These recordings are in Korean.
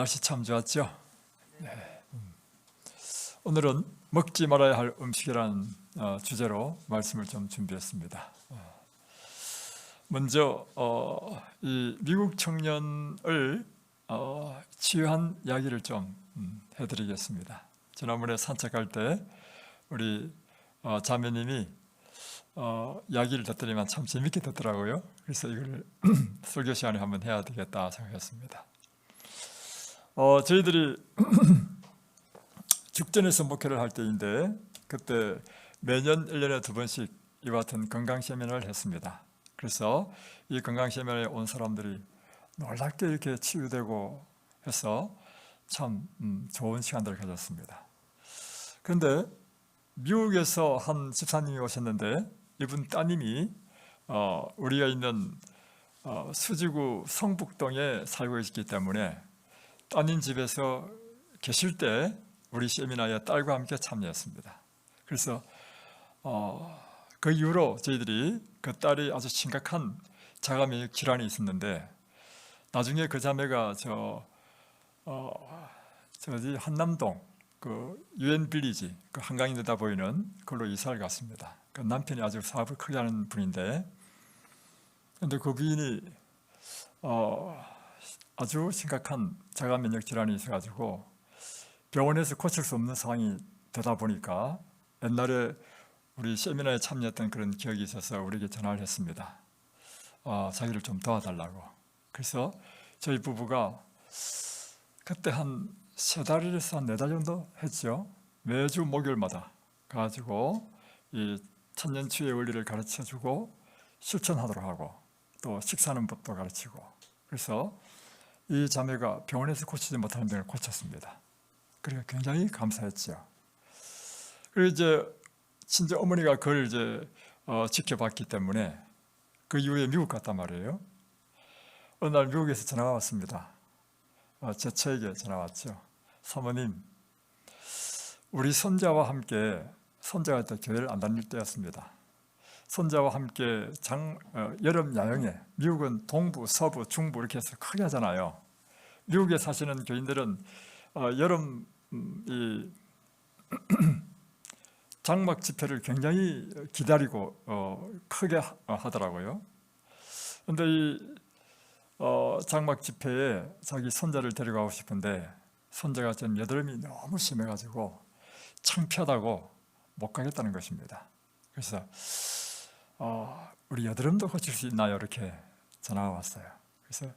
날씨 참 좋았죠? 네. 오늘은 먹지 말아야 할 음식이라는 주제로 말씀을 좀 준비했습니다. 먼저 이 미국 청년을 치유한 이야기를 좀 해드리겠습니다. 지난번에 산책할 때 우리 자매님이 이야기를 듣더니만 참 재밌게 듣더라고요. 그래서 이걸 설교 시간에 한번 해야 되겠다 생각했습니다. 저희들이 죽전에서 목회를 할 때인데 그때 매년 1년에 2번씩 이와 같은 건강 세미나를 했습니다. 그래서 이 건강 세미나에 온 사람들이 놀랍게 이렇게 치유되고 해서 참 좋은 시간들을 가졌습니다. 그런데 미국에서 한 집사님이 오셨는데 이분 따님이 우리가 있는 수지구 성북동에 살고 있기 때문에 따님 집에서 계실 때 우리 세미나에 딸과 함께 참여했습니다. 그래서 그 이후로 저희들이 그 딸이 아주 심각한 자가면역 질환이 있었는데 나중에 그 자매가 저기 한남동 그 유엔 빌리지 그 한강이 내다 보이는 그걸로 이사를 갔습니다. 그 남편이 아주 사업을 크게 하는 분인데 근데 그 부인이 아주 심각한 자가면역 질환이 있어가지고 병원에서 고칠 수 없는 상황이 되다 보니까 옛날에 우리 세미나에 참여했던 그런 기억이 있어서 우리에게 전화를 했습니다. 자기를 좀 도와달라고. 그래서 저희 부부가 그때 한 3달에서 한 4달 정도 했죠. 매주 목요일마다 가지고 이 천년치유의 원리를 가르쳐주고 실천하도록 하고 또 식사하는 법도 가르치고 그래서 이 자매가 병원에서 고치지 못하는 병을 고쳤습니다. 그러니까 굉장히 감사했죠. 그리고 이제 친정 어머니가 그걸 이제 지켜봤기 때문에 그 이후에 미국 갔단 말이에요. 어느 날 미국에서 전화가 왔습니다. 제 처에게 전화 왔죠. 사모님, 우리 손자와 함께 손자가 그때 교회를 안 다닐 때였습니다. 손자와 함께 여름 야영에 미국은 동부, 서부, 중부 이렇게 해서 크게 하잖아요. 미국에 사시는 교인들은 여름 이 장막 집회를 굉장히 기다리고 크게 하더라고요. 그런데 이 장막 집회에 자기 손자를 데려가고 싶은데 손자가 좀 여드름이 너무 심해가지고 창피하다고 못 가겠다는 것입니다. 그래서 우리 여드름도 고칠 수 있나요? 이렇게 전화가 왔어요. 그래서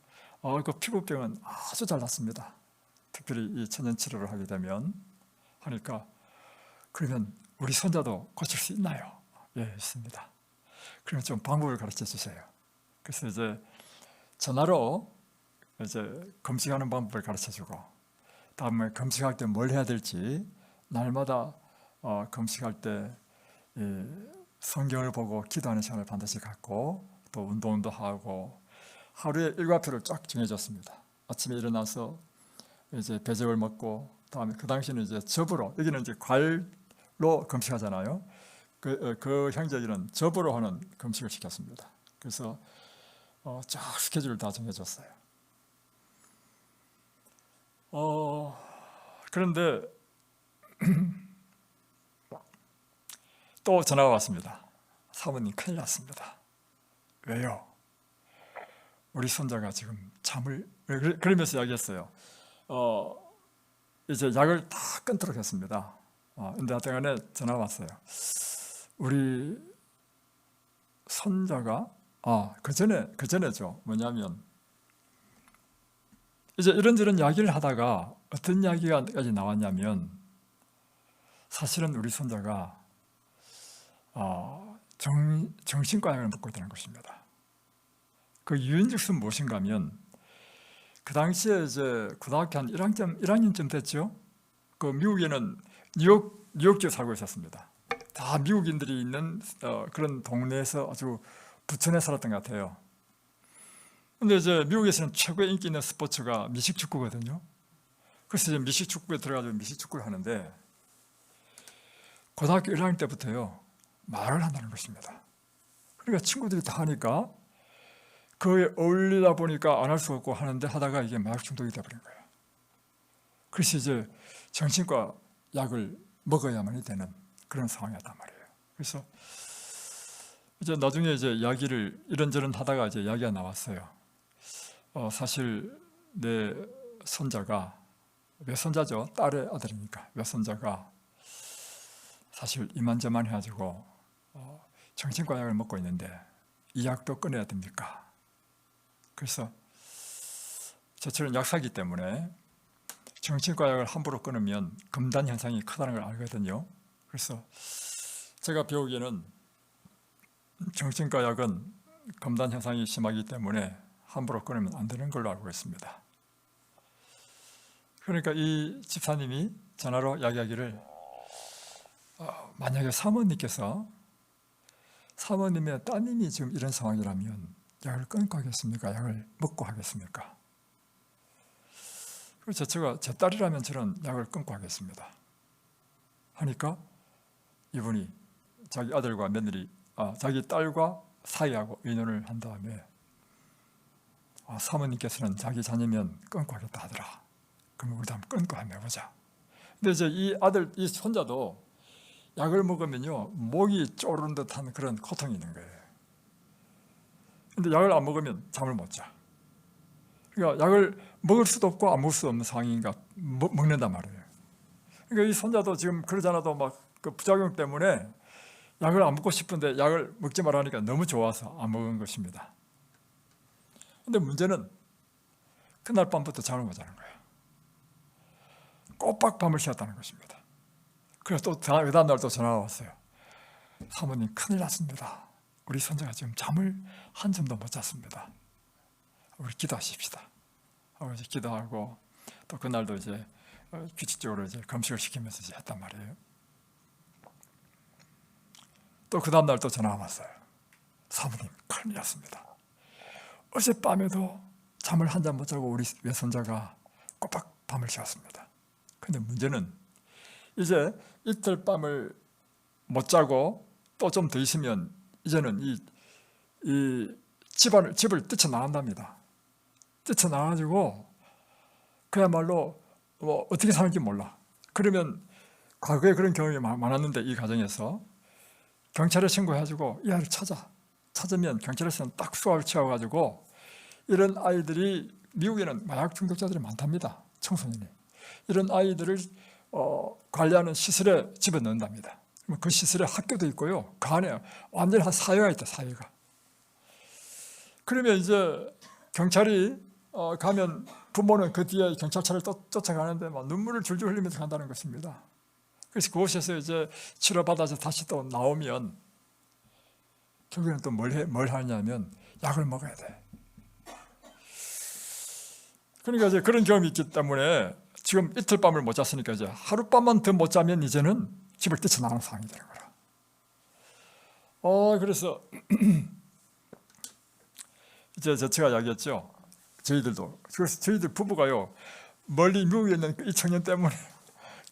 그 피부병은 아주 잘 낫습니다. 특별히 이 천연치료를 하게 되면 하니까 그러면 우리 손자도 고칠 수 있나요? 예, 있습니다. 그러면 좀 방법을 가르쳐 주세요. 그래서 이제 전화로 이제 금식하는 방법을 가르쳐 주고 다음에 금식할 때 뭘 해야 될지 날마다 금식할 때 성경을 보고 기도하는 시간을 반드시 갖고 또 운동도 하고 하루에 일과표를 쫙 정해줬습니다. 아침에 일어나서 이제 배즙을 먹고 다음에 그 당시에는 이제 즙으로 여기는 이제 과일로 금식하잖아요. 그 형제들은 즙으로 하는 금식을 시켰습니다. 그래서 쫙 스케줄을 다 정해줬어요. 그런데 또 전화가 왔습니다. 사모님 큰일 났습니다. 왜요? 우리 손자가 지금 잠을 그러면서 이야기했어요. 이제 약을 다 끊도록 했습니다. 근데 하여튼간에 전화가 왔어요. 우리 손자가 그 전에죠. 뭐냐면 이제 이런저런 이야기를 하다가 어떤 이야기까지 나왔냐면 사실은 우리 손자가 정신과 약을 먹고 있다는 것입니다. 그 이유는 무엇인가 하면 그 당시에 이제 고등학교 한 1학년쯤 됐죠. 그 미국에는 뉴욕주에 살고 있었습니다. 다 미국인들이 있는 그런 동네에서 아주 부천에 살았던 것 같아요. 근데 이제 미국에서는 최고의 인기 있는 스포츠가 미식축구거든요. 그래서 이제 미식축구에 들어가서 미식축구를 하는데 고등학교 1학년 때부터요 말을 한다는 것입니다. 그러니까 친구들이 다 하니까 그에 어울리다 보니까 안 할 수 없고 하는데 하다가 이게 마약 중독이 되어버린 거예요. 그래서 이제 정신과 약을 먹어야만이 되는 그런 상황이었단 말이에요. 그래서 이제 나중에 이제 이야기를 이런저런 하다가 이제 이야기가 나왔어요. 사실 내 손자가, 외손자죠, 딸의 아들이니까 외손자가 사실 이만저만 해가지고 정신과 약을 먹고 있는데 이 약도 끊어야 됩니까? 그래서 저처럼 약사이기 때문에 정신과 약을 함부로 끊으면 금단 현상이 크다는 걸 알거든요. 그래서 제가 배우기에는 정신과 약은 금단 현상이 심하기 때문에 함부로 끊으면 안 되는 걸로 알고 있습니다. 그러니까 이 집사님이 전화로 이야기하기를 만약에 사모님께서 사모님의 따님이 지금 이런 상황이라면 약을 끊고 하겠습니까? 약을 먹고 하겠습니까? 그래서 제가 제 딸이라면 저는 약을 끊고 하겠습니다 하니까 이분이 자기 아들과 며느리, 자기 딸과 사이하고 의논을 한 다음에 사모님께서는 자기 자녀면 끊고 하겠다 하더라. 그럼 우리도 한번 끊고 한번 해보자. 근데 이제 이 아들, 이 손자도 약을 먹으면요 목이 쪼르는 듯한 그런 고통이 있는 거예요. 근데 약을 안 먹으면 잠을 못 자. 그러니까 약을 먹을 수도 없고 안 먹을 수 없는 상황이니까 먹는단 말이에요. 그러니까 이 손자도 지금 그러지 않아도 막 그 부작용 때문에 약을 안 먹고 싶은데 약을 먹지 말라니까 너무 좋아서 안 먹은 것입니다. 근데 문제는 그날 밤부터 잠을 못 자는 거예요. 꼬박 밤을 새웠다는 것입니다. 그래서 또 그 다음 날 또 전화가 왔어요. 사모님 큰일 났습니다. 우리 손자가 지금 잠을 한숨도 못 잤습니다. 우리 기도하십시다. 하고 이제 기도하고 또 그날도 이제 규칙적으로 이제 금식을 시키면서 이제 했단 말이에요. 또 그 다음 날 또 전화가 왔어요. 사모님 큰일 났습니다. 어젯밤에도 잠을 한 잠 못 자고 우리 외손자가 꼬박 밤을 새웠습니다. 근데 문제는 이제 이틀 밤을 못 자고 또 좀 더 있으면 이제는 이 집을 뛰쳐나간답니다. 뛰쳐나가지고 그야말로 뭐 어떻게 사는지 몰라. 그러면 과거에 그런 경험이 많았는데 이 가정에서 경찰에 신고해가지고 이 아이를 찾으면 경찰에서는 딱 수갑을 채워가지고 이런 아이들이 미국에는 마약 중독자들이 많답니다. 청소년이. 이런 아이들을 관리하는 시설에 집어넣는답니다. 그 시설에 학교도 있고요. 그 안에 완전히 한 사회가 있다, 사회가. 그러면 이제 경찰이 가면 부모는 그 뒤에 경찰차를 쫓아가는데 막 눈물을 줄줄 흘리면서 간다는 것입니다. 그래서 그곳에서 이제 치료받아서 다시 또 나오면 결국에는 또 뭘 하냐면 약을 먹어야 돼. 그러니까 이제 그런 경험이 있기 때문에 지금 이틀 밤을 못 잤으니까 이제 하룻밤만 더 못 자면 이제는 집을 뛰쳐나가는 상황이 되는 거라. 그래서 이제 제가 이야기했죠. 저희들도. 그래서 저희들 부부가요 멀리 미국에 있는 이 청년 때문에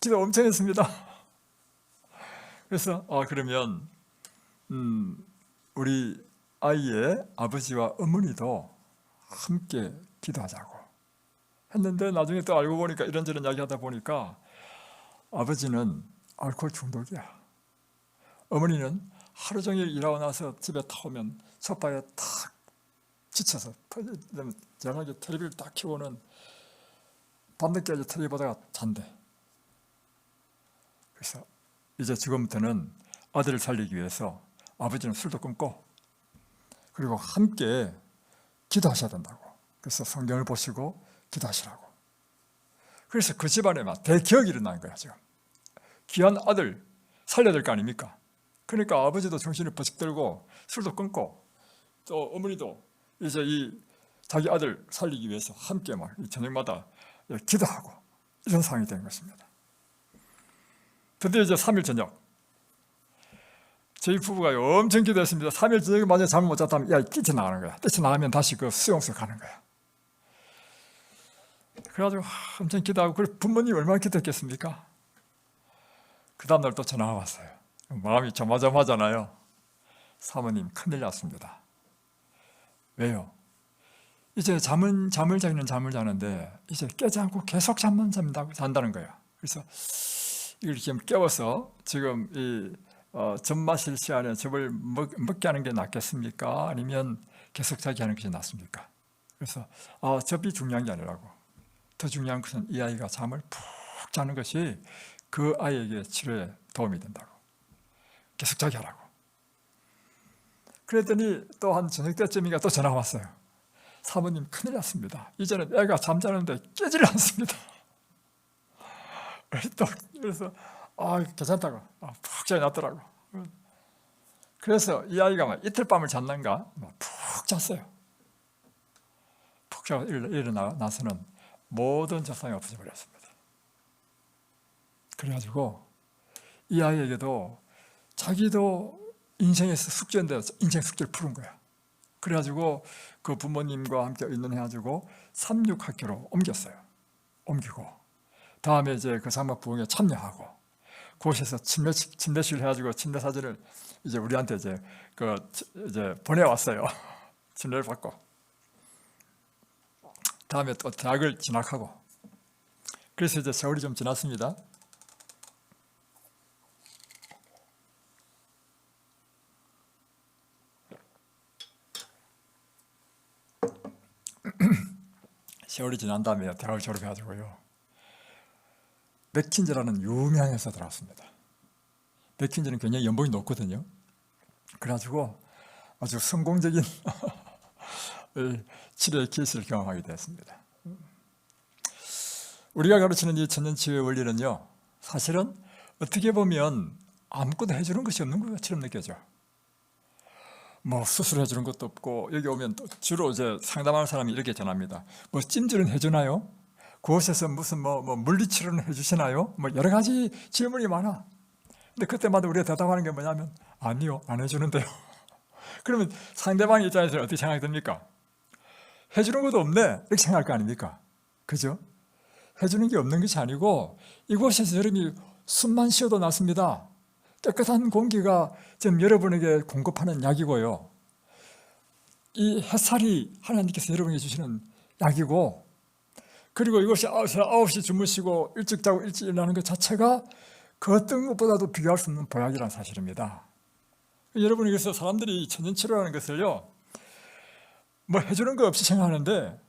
기도 엄청 했습니다. 그래서 그러면 우리 아이의 아버지와 어머니도 함께 기도하자고 했는데 나중에 또 알고 보니까 이런저런 이야기하다 보니까 아버지는 알코올 중독이야. 어머니는 하루 종일 일하고 나서 집에 타오면 소파에 탁 지쳐서 저녁에 텔레비를 딱 켜고는 밤늦게까지 텔레비 보다가 잔대. 그래서 이제 지금부터는 아들을 살리기 위해서 아버지는 술도 끊고 그리고 함께 기도하셔야 된다고. 그래서 성경을 보시고 기도하시라고. 그래서 그 집안에 막 대기억이 일어난 거야. 지금 귀한 아들 살려야 될 거 아닙니까? 그러니까 아버지도 정신을 버쩍 들고 술도 끊고 또 어머니도 이제 이 자기 아들 살리기 위해서 함께 막 저녁마다 기도하고 이런 상황이 된 것입니다. 근데 이제 3일 저녁 저희 부부가 엄청 기도했습니다. 3일 저녁에 만약에 잠을 못 잤다면 뛰쳐나가는 거야. 뛰쳐나가면 다시 그 수용소 가는 거야. 그래가지고 엄청 기도하고 그래 부모님이 얼마나 기도했겠습니까? 그 다음날 또 전화가 왔어요. 마음이 조마조마하잖아요. 사모님 큰일 났습니다. 왜요? 이제 잠을 잠을 자는데 이제 깨지 않고 계속 잠만 잔다는 거예요. 그래서 이걸 지금 깨워서 지금 이 젖 마실 시간에 젖을 먹게 하는 게 낫겠습니까? 아니면 계속 자게 하는 것이 낫습니까? 그래서 젖이 중요한 게 아니라고. 더 중요한 것은 이 아이가 잠을 푹 자는 것이 그 아이에게 치료에 도움이 된다고. 계속 자게 하라고. 그랬더니 또 한 저녁 때쯤인가 또 전화가 왔어요. 사모님 큰일 났습니다. 이제는 애가 잠자는데 깨지를 않습니다. 그래서 괜찮다고 푹 잘 놨더라고. 그래서 이 아이가 이틀 밤을 잤는가 푹 잤어요. 푹 자고 일어나서는 모든 적상이 없어져 버렸습니다. 그래가지고 이 아이에게도 자기도 인생에서 숙제인데 인생 숙제를 푸는 거야. 그래가지고 그 부모님과 함께 의논해가지고 삼육학교로 옮기고 다음에 이제 그 장막 부흥에 참여하고 그곳에서 침례식을 해가지고 침례 사진을 이제 우리한테 이제 보내왔어요. 침례를 받고 다음에 또 대학을 진학하고 그래서 이제 세월이 좀 지났습니다. 세월이 지난 다음에 대학을 졸업해가지고요. 맥킨지라는 유명한 회사 들어왔습니다. 맥킨지는 굉장히 연봉이 높거든요. 그래가지고 아주 성공적인 치료의 케이스를 경험하게 되었습니다. 우리가 가르치는 이 천년치유의 원리는요, 사실은 어떻게 보면 아무것도 해주는 것이 없는 것처럼 느껴져. 뭐 수술해 주는 것도 없고 여기 오면 또 주로 이제 상담하는 사람이 이렇게 전합니다. 뭐 찜질은 해주나요? 그곳에서 무슨 뭐 물리치료는 해주시나요? 뭐 여러 가지 질문이 많아. 근데 그때마다 우리가 대답하는 게 뭐냐면 아니요, 안 해주는데요. 그러면 상대방 입장에서 어떻게 생각이 듭니까? 해주는 것도 없네 이렇게 생각할 거 아닙니까? 그죠? 해주는 게 없는 것이 아니고 이곳에서 여러분이 숨만 쉬어도 낫습니다. 깨끗한 공기가 지금 여러분에게 공급하는 약이고요. 이 햇살이 하나님께서 여러분에게 주시는 약이고, 그리고 이것이 9시 주무시고 일찍 자고 일찍 일어나는 것 자체가 그 어떤 것보다도 비교할 수 없는 보약이라는 사실입니다. 여러분이 그래서 사람들이 천연치료라는 것을요, 뭐 해주는 거 없이 생각하는데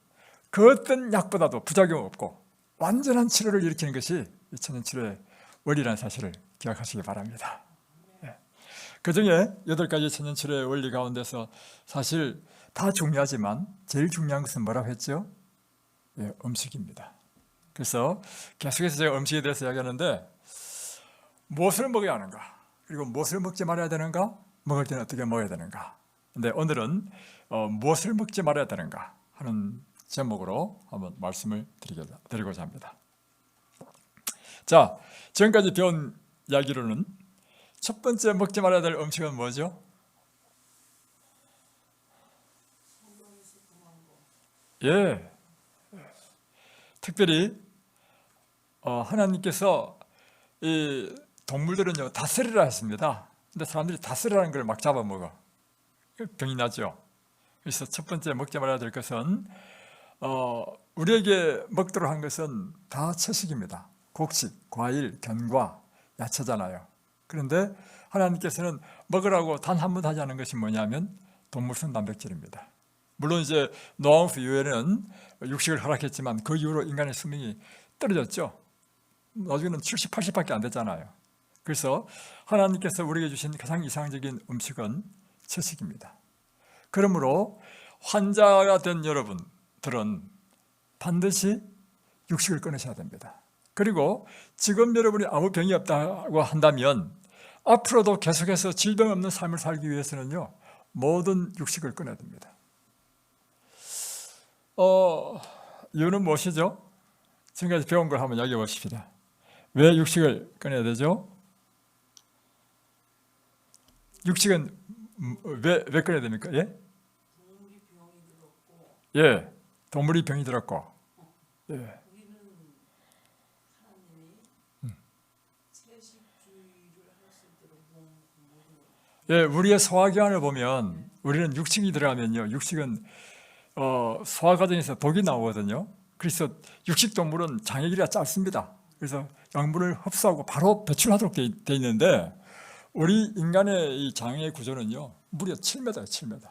그 어떤 약보다도 부작용 없고 완전한 치료를 일으키는 것이 이 천연치료의 원리라는 사실을 기억하시기 바랍니다. 그 중에 8가지 천연치료의 원리 가운데서 사실 다 중요하지만 제일 중요한 것은 뭐라고 했죠? 음식입니다. 그래서 계속해서 제가 음식에 대해서 이야기하는데 무엇을 먹어야 하는가? 그리고 무엇을 먹지 말아야 되는가? 먹을 때는 어떻게 먹어야 되는가? 근데 오늘은 무엇을 먹지 말아야 되는가 하는 제목으로 한번 말씀을 드리고자 합니다. 자, 지금까지 배운 이야기로는 첫 번째 먹지 말아야 될 음식은 뭐죠? 예, 특별히 하나님께서 이 동물들은요 다스리라 했습니다. 근데 사람들이 다스리라는 걸 막 잡아먹어. 병이 나죠. 그래서 첫 번째 먹지 말아야 될 것은 우리에게 먹도록 한 것은 다 채식입니다. 곡식, 과일, 견과, 야채잖아요. 그런데 하나님께서는 먹으라고 단 한 번 하지 않은 것이 뭐냐면 동물성 단백질입니다. 물론 이제 노아후 이후에는 육식을 허락했지만 그 이후로 인간의 수명이 떨어졌죠. 나중에는 70, 80밖에 안 됐잖아요. 그래서 하나님께서 우리에게 주신 가장 이상적인 음식은 채식입니다. 그러므로 환자가 된 여러분들은 반드시 육식을 끊으셔야 됩니다. 그리고 지금 여러분이 아무 병이 없다고 한다면 앞으로도 계속해서 질병 없는 삶을 살기 위해서는요 모든 육식을 끊어야 됩니다. 이유는 무엇이죠? 지금까지 배운 걸 한번 이야기해 보십시다. 왜 육식을 끊어야 되죠? 육식은 왜 끊어야 됩니까? 예? 동물이 병이 들었고, 예, 동물이 병이 들었고, 예. 우리는 하나님이 채식주의를 하실 때로 모든 예, 우리의 소화기관을 보면 우리는 육식이 들어가면요, 육식은 소화 과정에서 독이 나오거든요. 그래서 육식 동물은 장의 길이가 짧습니다. 그래서 양분을 흡수하고 바로 배출하도록 돼 있는데 우리 인간의 이 장의 구조는요 무려 7m예요. 7m.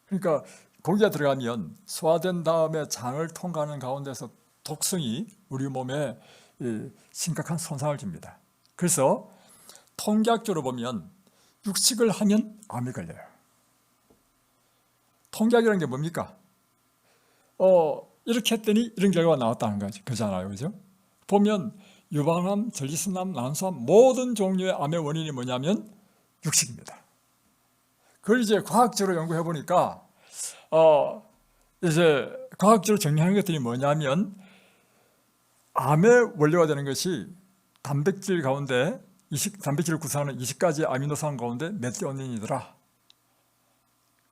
그러니까 고기가 들어가면 소화된 다음에 장을 통과하는 가운데서 독성이 우리 몸에 심각한 손상을 줍니다. 그래서 통계학적으로 보면 육식을 하면 암이 걸려요. 통계학이라는 게 뭡니까? 이렇게 했더니 이런 결과가 나왔다는 거잖아요. 그죠? 보면 유방암, 전리순암, 난소암 모든 종류의 암의 원인이 뭐냐면 육식입니다. 그걸 이제 과학적으로 연구해 보니까 이제 과학적으로 정리하는 것들이 뭐냐면 암의 원료가 되는 것이 단백질 가운데 단백질을 구성하는 20가지 아미노산 가운데 메티오닌이더라.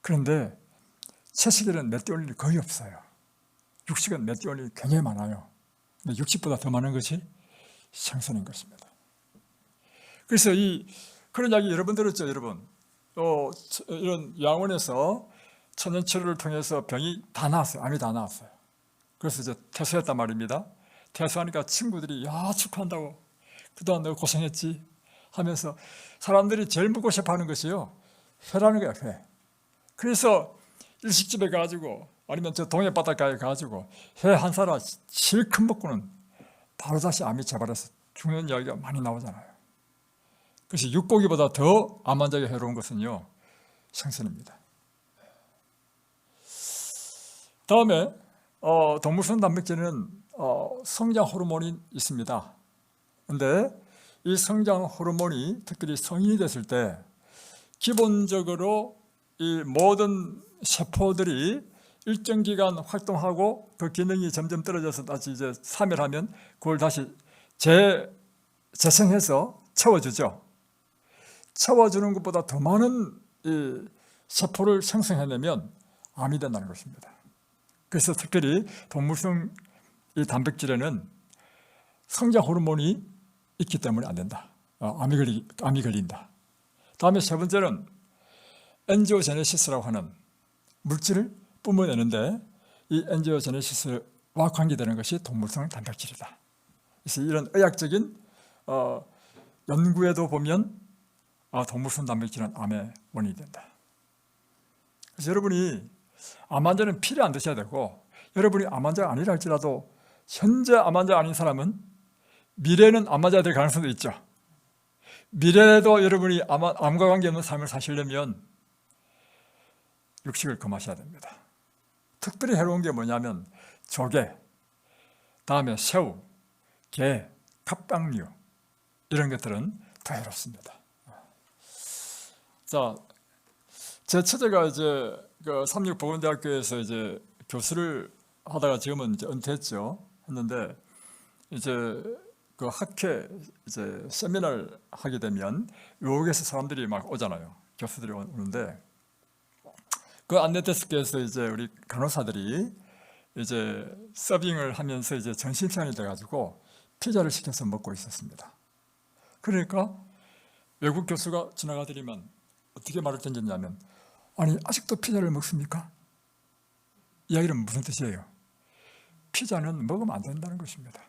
그런데 채식에는 메티오닌이 거의 없어요. 육식은 메티오닌이 굉장히 많아요. 근데 육식보다 더 많은 것이 생선인 것입니다. 그래서 그런 이야기 여러 번 들었죠, 여러분. 이런 양원에서 천연치료를 통해서 병이 다 나았어요. 암이 다 나았어요. 그래서 이제 퇴소했단 말입니다. 퇴소하니까 친구들이 야 축하한다고 그동안 너 고생했지 하면서 사람들이 제일 먹고 싶어하는 것이요 회라는 거야. 회. 그래서 일식집에 가가지고 아니면 저 동해 바닷가에 가가지고 회 한 사람 실컷 먹고는 바로 다시 암이 재발해서 죽는 이야기가 많이 나오잖아요. 그래서 육고기보다 더 암 환자에게 해로운 것은요 생선입니다. 다음에 동물성 단백질은 성장 호르몬이 있습니다. 그런데 이 성장 호르몬이 특별히 성인이 됐을 때 기본적으로 이 모든 세포들이 일정 기간 활동하고 그 기능이 점점 떨어져서 다시 이제 사멸하면 그걸 다시 재생해서 채워주죠. 채워주는 것보다 더 많은 이 세포를 생성해내면 암이 된다는 것입니다. 그래서 특별히 동물성 이 단백질에는 성장 호르몬이 있기 때문에 안 된다. 암이 걸린다. 다음에 세 번째는 엔지오제네시스라고 하는 물질을 뿜어내는데 이 엔지오제네시스와 관계되는 것이 동물성 단백질이다. 그래서 이런 의학적인 연구에도 보면 동물성 단백질은 암의 원인이 된다. 그래서 여러분이 암 환자는 피를 안 드셔야 되고 여러분이 암 환자가 아니라 할지라도 현재 암 환자가 아닌 사람은 미래는 암 환자가 될 가능성도 있죠. 미래에도 여러분이 암과 관계없는 삶을 사시려면 육식을 금하셔야 됩니다. 특별히 해로운 게 뭐냐면 조개, 다음에 새우, 게, 갑각류 이런 것들은 더 해롭습니다. 자, 제 처제가 이제 그 삼육보건대학교에서 이제 교수를 하다가 지금은 이제 은퇴했죠. 했는데 이제 그 학회 이제 세미나를 하게 되면 외국에서 사람들이 막 오잖아요. 교수들이 오는데 그 안내 데스크에서 이제 우리 간호사들이 이제 서빙을 하면서 이제 점심시간이 돼가지고 피자를 시켜서 먹고 있었습니다. 그러니까 외국 교수가 지나가더니만 어떻게 말을 던졌냐면 아니 아직도 피자를 먹습니까? 이야기는 무슨 뜻이에요? 피자는 먹으면 안 된다는 것입니다.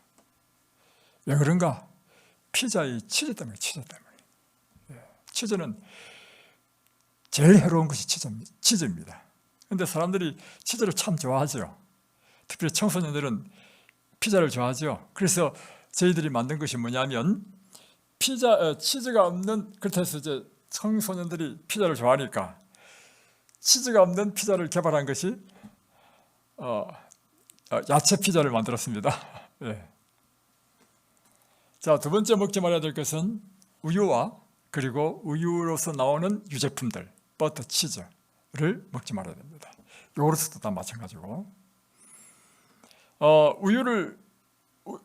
왜 그런가? 피자의 치즈 때문에. 치즈는 제일 해로운 것이 치즈입니다. 그런데 사람들이 치즈를 참 좋아하죠. 특별히 청소년들은 피자를 좋아하죠. 그래서 저희들이 만든 것이 뭐냐면 치즈가 없는, 그렇다 해서 이제 청소년들이 피자를 좋아하니까 치즈가 없는 피자를 개발한 것이 야채 피자를 만들었습니다. 예. 자, 두 번째 먹지 말아야 될 것은 우유와 그리고 우유로서 나오는 유제품들, 버터, 치즈를 먹지 말아야 됩니다. 요거트도 다 마찬가지고. 우유를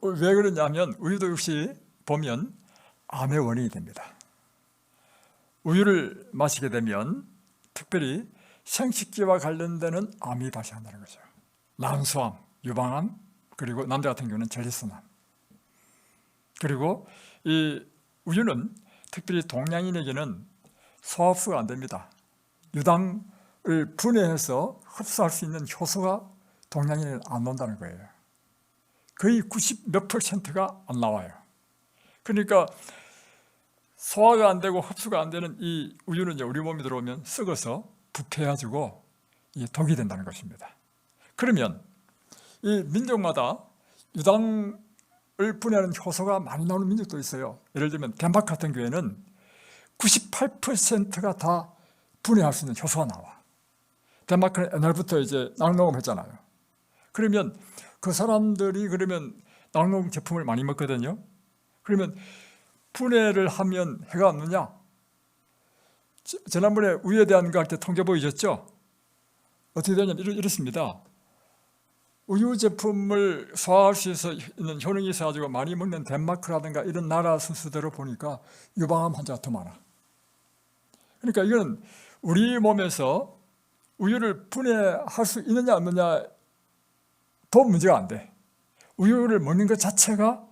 왜 그러냐면 우유도 역시 보면 암의 원인이 됩니다. 우유를 마시게 되면 특별히 생식기와 관련되는 암이 발생한다는 거죠. 난소암, 유방암, 그리고 남자 같은 경우는 전리순암. 그리고 이 우유는 특별히 동양인에게는 소화 흡수가 안 됩니다. 유당 분해해서 흡수할 수 있는 효소가 동양인에는 안 나온다는 거예요. 거의 90 몇 %가 안 나와요. 그러니까 소화가 안 되고 흡수가 안 되는 이 우유는 우리 몸에 들어오면 썩어서 부패해가지고 이게 독이 된다는 것입니다. 그러면 이 민족마다 유당을 분해하는 효소가 많이 나오는 민족도 있어요. 예를 들면 덴마크 같은 경우에는 98%가 다 분해할 수 있는 효소가 나와. 덴마크는 옛날부터 이제 낙농업 했잖아요. 그러면 그 사람들이 그러면 낙농 제품을 많이 먹거든요. 그러면 분해를 하면 해가 없느냐? 지난번에 우유에 대한 거 할 때 통계 보여줬죠? 어떻게 되냐면 이렇습니다. 우유 제품을 소화할 수 있는 효능이 있어가지고 많이 먹는 덴마크라든가 이런 나라 순서대로 보니까 유방암 환자가 더 많아. 그러니까 이건 우리 몸에서 우유를 분해할 수 있느냐 없느냐 더 문제가 안 돼. 우유를 먹는 것 자체가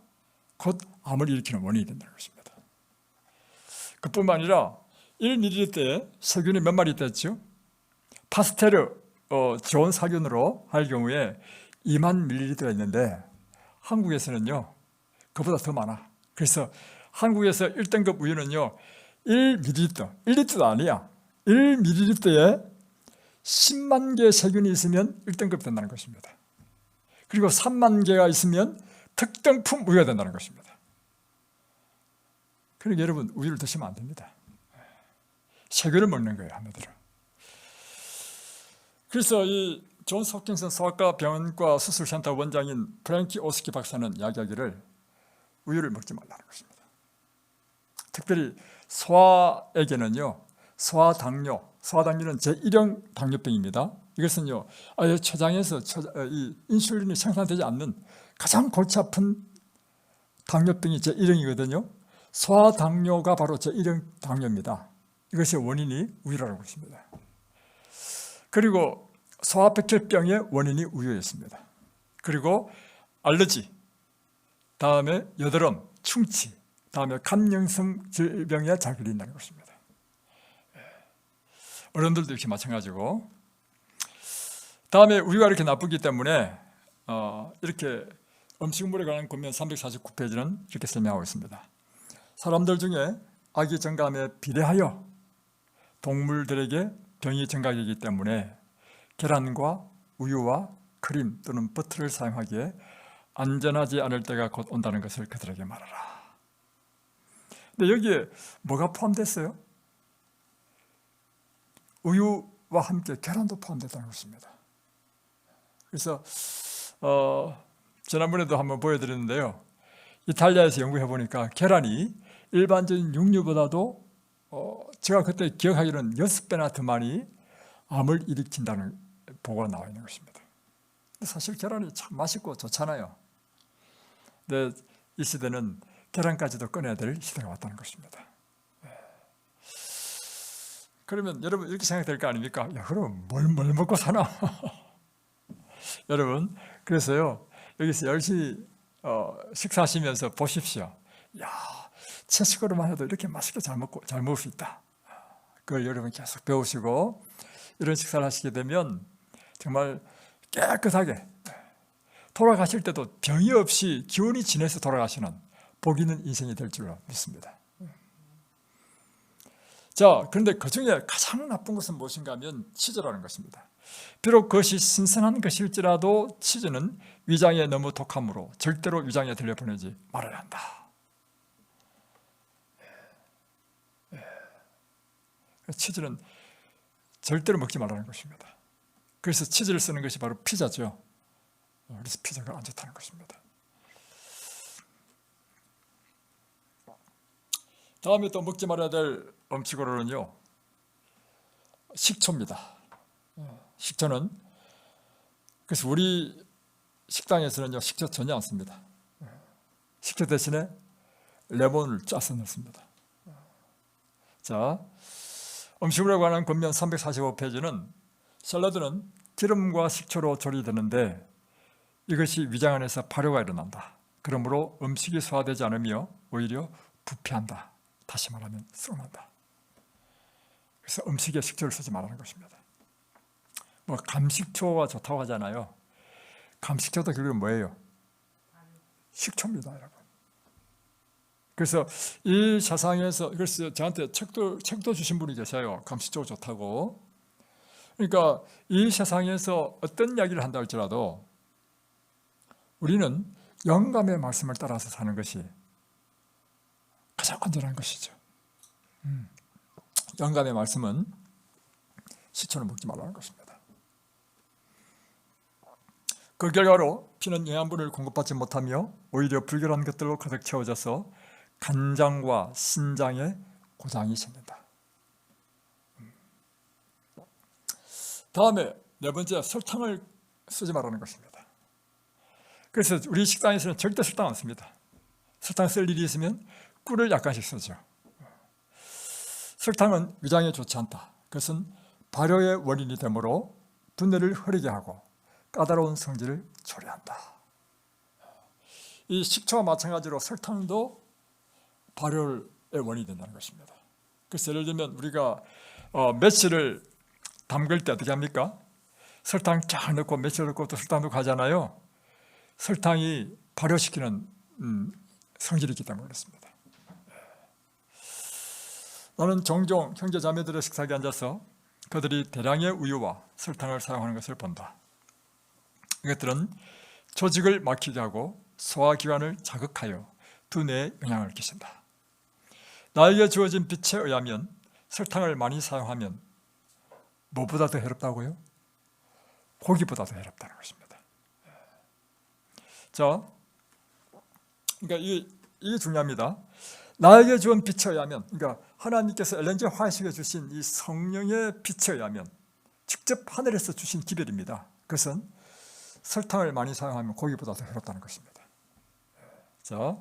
곧 암을 일으키는 원인이 된다는 것입니다. 그뿐만 아니라 1ml에 세균이 몇 마리 있다죠? 파스테르 좋은 살균으로 할 경우에 2만 ml가 있는데 한국에서는요 그보다 더 많아. 그래서 한국에서 1등급 우유는요 1ml, 1리터도 아니야. 1ml에 10만 개의 세균이 있으면 1등급 된다는 것입니다. 그리고 3만 개가 있으면 특등품 우유가 된다는 것입니다. 그러니까 여러분 우유를 드시면 안 됩니다. 세균을 먹는 거예요, 한마디로. 그래서 이 존스 홉킨슨 소아과 병원과 수술센터 원장인 프랭키 오스키 박사는 이야기하기를 우유를 먹지 말라는 것입니다. 특별히 소아에게는요, 소아당뇨는 제1형 당뇨병입니다. 이것은요, 췌장에서 이 인슐린이 생산되지 않는 가장 골치 아픈 당뇨병이 제1형이거든요. 소아당뇨가 바로 제1형 당뇨입니다. 이것의 원인이 우유라고 했습니다. 그리고 소화백혈병의 원인이 우유였습니다. 그리고 알러지, 다음에 여드름, 충치, 다음에 감염성 질병에 잘 걸린다는 것입니다. 어른들도 이렇게 마찬가지고, 다음에 우유가 이렇게 나쁘기 때문에 이렇게 음식물에 관한 권면 349페이지는 이렇게 설명하고 있습니다. 사람들 중에 아기 정감에 비례하여 동물들에게 병이 증가하기 때문에 계란과 우유와 크림 또는 버터를 사용하기에 안전하지 않을 때가 곧 온다는 것을 그들에게 말하라. 근데 여기에 뭐가 포함됐어요? 우유와 함께 계란도 포함됐다는 것입니다. 그래서 지난번에도 한번 보여드렸는데요. 이탈리아에서 연구해 보니까 계란이 일반적인 육류보다도 제가 그때 기억하기로는 6배나 더 많이 암을 일으킨다는 보고가 나와 있는 것입니다. 사실 계란이 참 맛있고 좋잖아요. 근데 이 시대는 계란까지도 꺼내야 될 시대가 왔다는 것입니다. 그러면 여러분 이렇게 생각될 거 아닙니까? 야, 그럼 뭘 먹고 사나? 여러분, 그래서요, 여기서 열심히 식사하시면서 보십시오. 야, 채식으로만 해도 이렇게 맛있게 잘 먹을 수 있다. 그걸 여러분 계속 배우시고 이런 식사를 하시게 되면 정말 깨끗하게 돌아가실 때도 병이 없이 기운이 진해서 돌아가시는 복 있는 인생이 될 줄 믿습니다. 자, 그런데 그 중에 가장 나쁜 것은 무엇인가 하면 치즈라는 것입니다. 비록 그것이 신선한 것일지라도 치즈는 위장에 너무 독하므로 절대로 위장에 들려보내지 말아야 한다. 치즈는 절대로 먹지 말라는 것입니다. 그래서 치즈를 쓰는 것이 바로 피자죠. 그래서 피자가 안 좋다는 것입니다. 다음에 또 먹지 말아야 될 음식으로는요, 식초입니다. 식초는, 그래서 우리 식당에서는요, 식초 전혀 안 씁니다. 식초 대신에 레몬을 짜서 넣습니다. 자, 음식물에 관한 권면 345페이지는 샐러드는 기름과 식초로 조리되는데 이것이 위장 안에서 발효가 일어난다. 그러므로 음식이 소화되지 않으며 오히려 부패한다. 다시 말하면 썩는다. 그래서 음식에 식초를 쓰지 말라는 것입니다. 뭐 감식초가 좋다고 하잖아요. 감식초도 결국은 뭐예요? 식초입니다, 여러분. 그래서 이 세상에서, 그래서 저한테 책도 주신 분이 계셔요. 감식초가 좋다고. 그러니까 이 세상에서 어떤 이야기를 한다 할지라도 우리는 영감의 말씀을 따라서 사는 것이 가장 안전한 것이죠. 영감의 말씀은 시초는 먹지 말라는 것입니다. 그 결과로 피는 영양분을 공급받지 못하며 오히려 불결한 것들로 가득 채워져서 간장과 신장에 고장이 생긴다. 다음에 네 번째, 설탕을 쓰지 말라는 것입니다. 그래서 우리 식당에서는 절대 설탕 안 씁니다. 설탕 쓸 일이 있으면 꿀을 약간씩 쓰죠. 설탕은 위장에 좋지 않다. 그것은 발효의 원인이 되므로 두뇌를 흐리게 하고 까다로운 성질을 초래한다. 이 식초와 마찬가지로 설탕도 발효의 원인이 된다는 것입니다. 그래서 예를 들면 우리가 매실을 담글 때 어떻게 합니까? 설탕 쫙 넣고 매실 넣고 또 설탕 넣고 하잖아요. 설탕이 발효시키는 성질이 있기 때문에 그렇습니다. 나는 종종 형제 자매들의 식탁에 앉아서 그들이 대량의 우유와 설탕을 사용하는 것을 본다. 이것들은 조직을 막히게 하고 소화기관을 자극하여 두뇌에 영향을 끼친다. 나에게 주어진 빛에 의하면 설탕을 많이 사용하면 뭐보다 더 해롭다고요? 고기보다 더 해롭다는 것입니다. 자, 그러니까 이게 중요합니다. 나에게 주은 빛에 의하면, 그러니까 하나님께서 엘렌지 화이트에 주신 이 성령의 빛에 의하면 직접 하늘에서 주신 기별입니다. 그것은 설탕을 많이 사용하면 고기보다 더 해롭다는 것입니다. 자,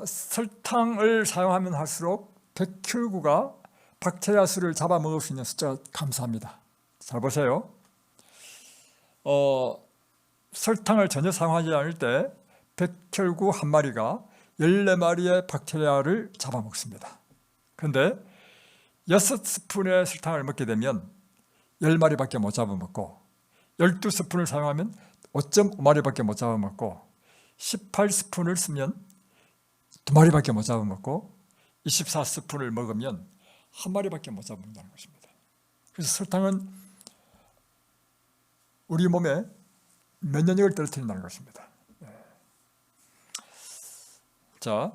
설탕을 사용하면 할수록 백혈구가 박테리아 수를 잡아먹을 수 있는 숫자가 감소합니다. 잘 보세요. 설탕을 전혀 사용하지 않을 때 백혈구 한 마리가 14마리의 박테리아를 잡아먹습니다. 그런데 6스푼의 설탕을 먹게 되면 10마리밖에 못 잡아먹고 12스푼을 사용하면 5.5마리밖에 못 잡아먹고 18스푼을 쓰면 2마리밖에 못 잡아먹고 24스푼을 먹으면 1마리밖에 못 잡아먹는다는 것입니다. 그래서 설탕은 우리 몸에 면역력을 떨어뜨린다는 것입니다. 자,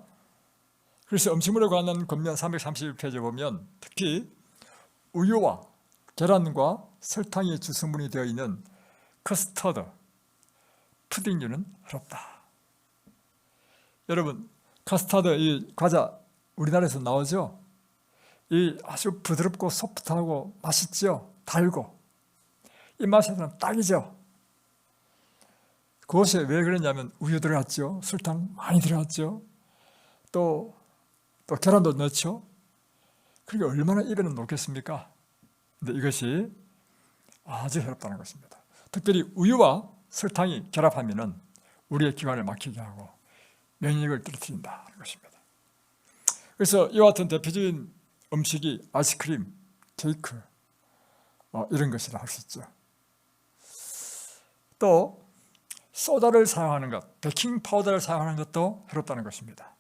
그래서 음식물에 관한 권면 331페이지에 보면 특히 우유와 계란과 설탕이 주성분이 되어 있는 커스터드, 푸딩류는 해롭다. 여러분, 커스터드 이 과자 우리나라에서 나오죠? 이 아주 부드럽고 소프트하고 맛있죠? 달고 이 맛에는 딱이죠. 그것이 왜 그러냐면 우유 들어갔죠, 설탕 많이 들어갔죠, 또 계란도 넣죠. 그러니까 얼마나 입에는 녹겠습니까? 근데 이것이 아주 해롭다는 것입니다. 특별히 우유와 설탕이 결합하면은 우리의 기관을 막히게 하고 면역력을 떨어뜨린다는 것입니다. 그래서 이와 같은 대표적인 음식이 아이스크림, 케이크 이런 것이라 할 수 있죠. 또 소다를 사용하는 것, 베이킹 파우더를 사용하는 것도 해롭다는 것입니다.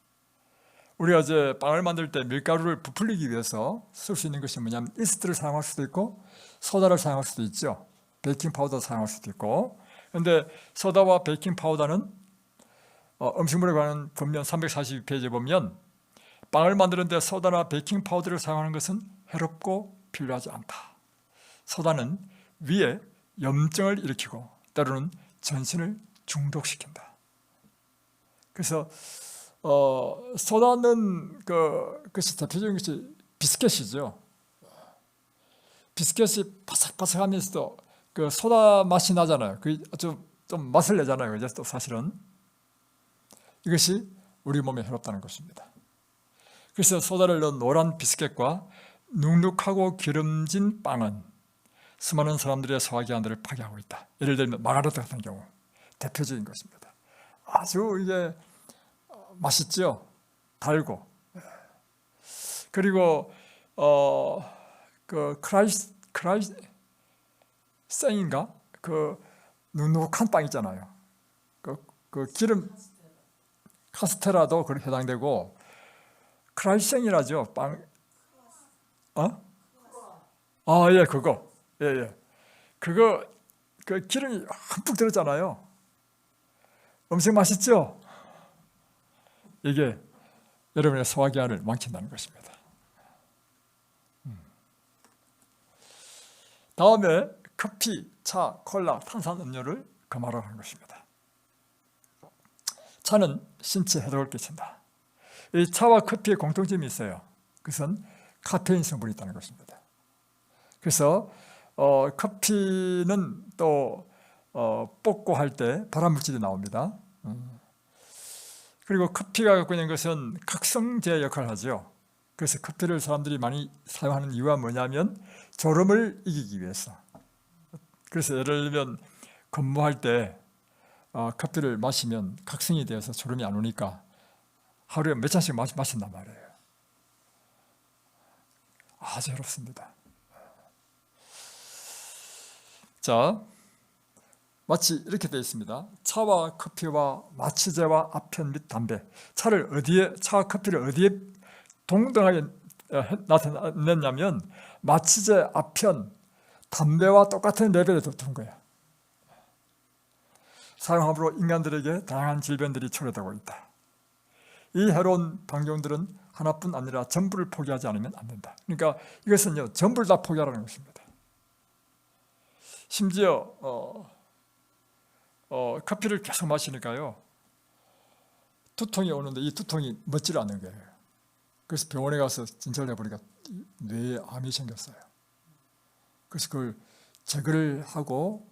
우리가 이제 빵을 만들 때 밀가루를 부풀리기 위해서 쓸 수 있는 것이 뭐냐면 이스트를 사용할 수도 있고 소다를 사용할 수도 있죠. 베이킹 파우더 사용할 수도 있고. 그런데 소다와 베이킹 파우더는 음식물에 관한 권면 342페이지에 보면 빵을 만드는데 소다나 베이킹 파우더를 사용하는 것은 해롭고 필요하지 않다. 소다는 위에 염증을 일으키고 때로는 전신을 중독시킨다. 그래서 소다는 그것이 대표적인 것이 비스켓이죠. 비스켓이 바삭바삭하면서도 그 소다 맛이 나잖아요. 그 좀 맛을 내잖아요. 그죠? 또 사실은 이것이 우리 몸에 해롭다는 것입니다. 그래서 소다를 넣은 노란 비스켓과 눅눅하고 기름진 빵은 수많은 사람들의 소화기관들을 파괴하고 있다. 예를 들면 마가로트 같은 경우 대표적인 것입니다. 아주 이게 맛있죠, 달고. 그리고 그 크라이생인가? 그 눅눅한 빵 있잖아요. 그 기름 카스테라도 그렇게 해당되고, 크라이생이라죠. 빵. 예, 그거. 예. 그거 그 기름이 흠뻑 들었잖아요. 엄청 맛있죠? 이게 여러분의 소화기관을 망친다는 것입니다. 다음에 커피, 차, 콜라, 탄산음료를 금하라고 하는 것입니다. 차는 신체에 해독을 끼친다. 이 차와 커피의 공통점이 있어요. 그것은 카페인 성분이 있다는 것입니다. 그래서 커피는 또 볶고 할 때 발암물질이 나옵니다. 그리고 커피가 갖고 있는 것은 각성제 역할을 하죠. 그래서 커피를 사람들이 많이 사용하는 이유가 뭐냐면 졸음을 이기기 위해서. 그래서 예를 들면 근무할 때 커피를 마시면 각성이 되어서 졸음이 안 오니까 하루에 몇 잔씩 마신단 말이에요. 아주 어렵습니다. 자, 마치 이렇게 되어 있습니다. 차와 커피와 마취제와 아편 및 담배. 차와 커피를 어디에 동등하게 나타냈냐면 마취제, 아편, 담배와 똑같은 레벨에 둔 거예요. 사용함으로 인간들에게 다양한 질병들이 초래되고 있다. 이 해로운 방종들은 하나뿐 아니라 전부를 포기하지 않으면 안 된다. 그러니까 이것은요, 전부를 다 포기하라는 것입니다. 심지어 커피를 계속 마시니까요, 두통이 오는데 이 두통이 멎지를 않는 거예요. 그래서 병원에 가서 진찰을 해보니까 뇌에 암이 생겼어요. 그래서 그걸 제거를 하고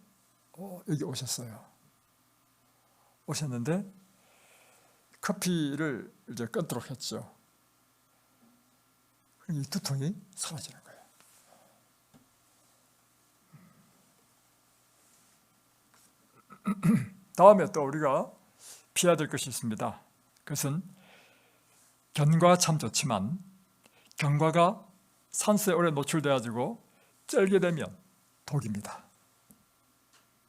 여기 오셨는데 커피를 이제 끊도록 했죠. 이 두통이 사라지는 거예요. 다음에 또 우리가 피해야 될 것이 있습니다. 그것은 견과 참 좋지만 견과가 산소에 오래 노출되어지고 쩔게 되면 독입니다.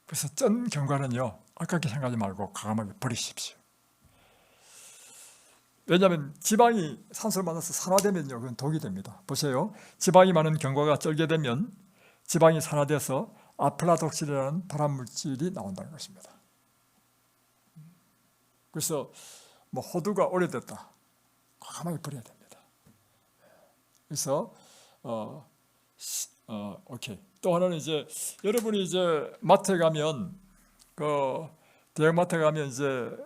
그래서 쩐 견과는요, 아깝게 생각하지 말고 과감하게 버리십시오. 왜냐하면 지방이 산소를 만나서 산화되면요, 그건 독이 됩니다. 보세요. 지방이 많은 견과가 쩔게 되면 지방이 산화돼서 아플라독신이라는 발암물질이 나온다는 것입니다. 그래서 호두가 오래됐다, 과감하게 버려야 됩니다. 그래서 오케이. 또 하나는 이제 여러분이 이제 마트에 가면 대형마트에 가면 이제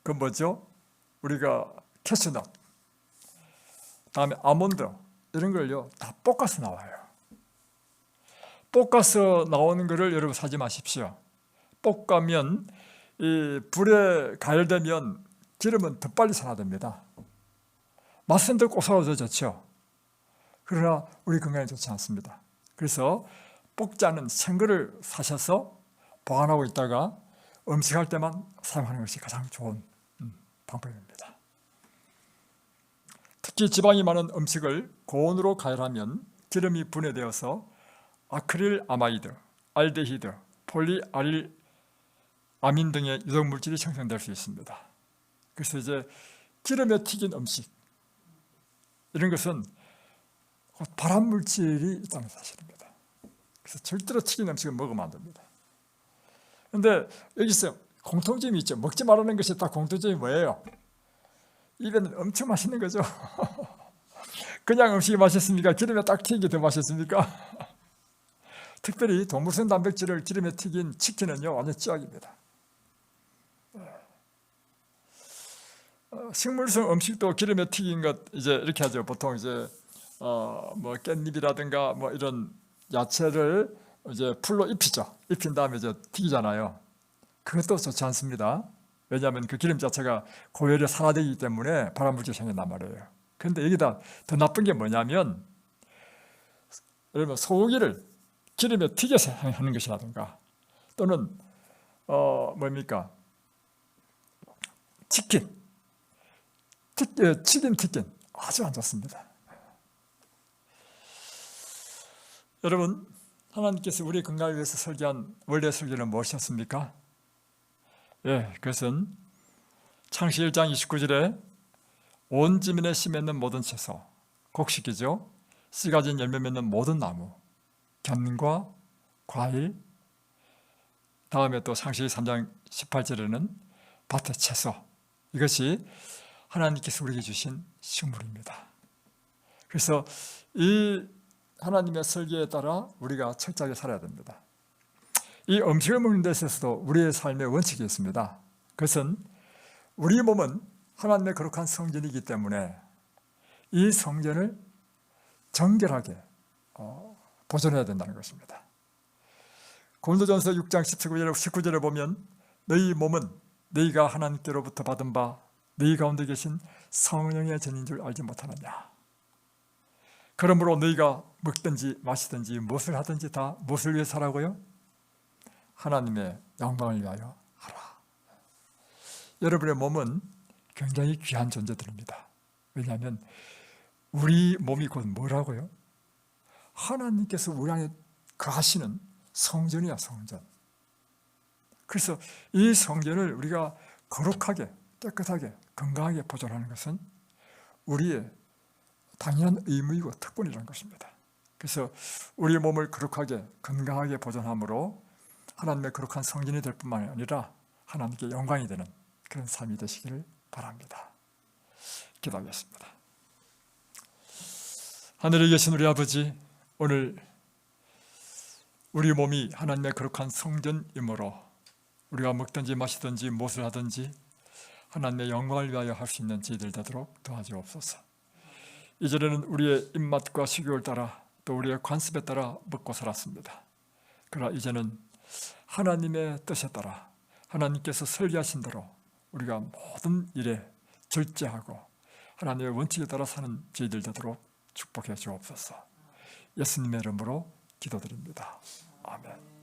그 뭐죠? 우리가 캐슈넛, 다음에 아몬드 이런 걸요 다 볶아서 나와요. 볶아서 나오는 거를 여러분 사지 마십시오. 볶으면 이 불에 가열되면 기름은 더 빨리 산화됩니다. 맛은 더 고소하고 좋죠. 그러나 우리 건강에 좋지 않습니다. 그래서 볶지 않은 생거를 사셔서 보관하고 있다가 음식할 때만 사용하는 것이 가장 좋은 방법입니다. 특히 지방이 많은 음식을 고온으로 가열하면 기름이 분해되어서 아크릴아마이드, 알데히드, 폴리아릴아민 등의 유독물질이 생성될 수 있습니다. 그래서 이제 기름에 튀긴 음식, 이런 것은 발암물질이 있다는 사실입니다. 그래서 절대로 튀긴 음식은 먹으면 안 됩니다. 그런데 여기서 공통점이 있죠. 먹지 말라는 것이 다 공통점이 뭐예요? 입에는 엄청 맛있는 거죠. 그냥 음식이 맛있습니까? 기름에 딱 튀긴 게 더 맛있습니까? 특별히 동물성 단백질을 기름에 튀긴 치킨은요, 완전 찌약입니다. 식물성 음식도 기름에 튀긴 것 이제 이렇게 하죠. 보통 이제 깻잎이라든가 이런 야채를 이제 풀로 입히죠. 입힌 다음에 이제 튀기잖아요. 그것도 좋지 않습니다. 왜냐하면 그 기름 자체가 고열에 산화되기 때문에 발암물질이 생긴단 말이에요. 그런데 여기다 더 나쁜 게 뭐냐면, 여러분 소고기를 기름에 튀겨서 하는 것이라든가, 또는 치킨, 튀긴 아주 안 좋습니다. 여러분, 하나님께서 우리 건강을 위해서 설계한 원래 설계는 무엇이었습니까? 예, 그것은 창세기 1장 29절에 온 지면에 씨 맺는 모든 채소, 곡식이죠. 씨 가진 열매 맺는 모든 나무, 견과, 과일, 다음에 또 창세기 3장 18절에는 밭의 채소, 이것이 하나님께서 우리에게 주신 식물입니다. 그래서 이 하나님의 설계에 따라 우리가 철저하게 살아야 됩니다. 이 음식을 먹는 데 있어서도 우리의 삶의 원칙이 있습니다. 그것은 우리 몸은 하나님의 거룩한 성전이기 때문에 이 성전을 정결하게 보존해야 된다는 것입니다. 고린도전서 6장 19절에 보면 너희 몸은 너희가 하나님께로부터 받은 바 너희 가운데 계신 성령의 전인 줄 알지 못하느냐. 그러므로 너희가 먹든지 마시든지 무엇을 하든지 다 무엇을 위해서 하라고요? 하나님의 영광을 위하여 하라. 여러분의 몸은 굉장히 귀한 존재들입니다. 왜냐하면 우리 몸이 곧 뭐라고요? 하나님께서 우리 안에 거하시는 성전이야, 성전. 그래서 이 성전을 우리가 거룩하게, 깨끗하게, 건강하게 보존하는 것은 우리의 당연한 의무이고 특권이라는 것입니다. 그래서 우리 몸을 거룩하게, 건강하게 보존함으로 하나님의 거룩한 성전이 될 뿐만 아니라 하나님께 영광이 되는 그런 삶이 되시기를 바랍니다. 기도하겠습니다. 하늘에 계신 우리 아버지, 오늘 우리 몸이 하나님의 거룩한 성전이므로 우리가 먹든지 마시든지 무엇을 하든지 하나님의 영광을 위하여 할 수 있는 저희들 되도록 도와주옵소서. 이전에는 우리의 입맛과 식욕을 따라 또 우리의 관습에 따라 먹고 살았습니다. 그러나 이제는 하나님의 뜻에 따라 하나님께서 설계하신 대로 우리가 모든 일에 절제하고 하나님의 원칙에 따라 사는 저희들 되도록 축복해 주옵소서. 예수님의 이름으로 기도드립니다. 아멘.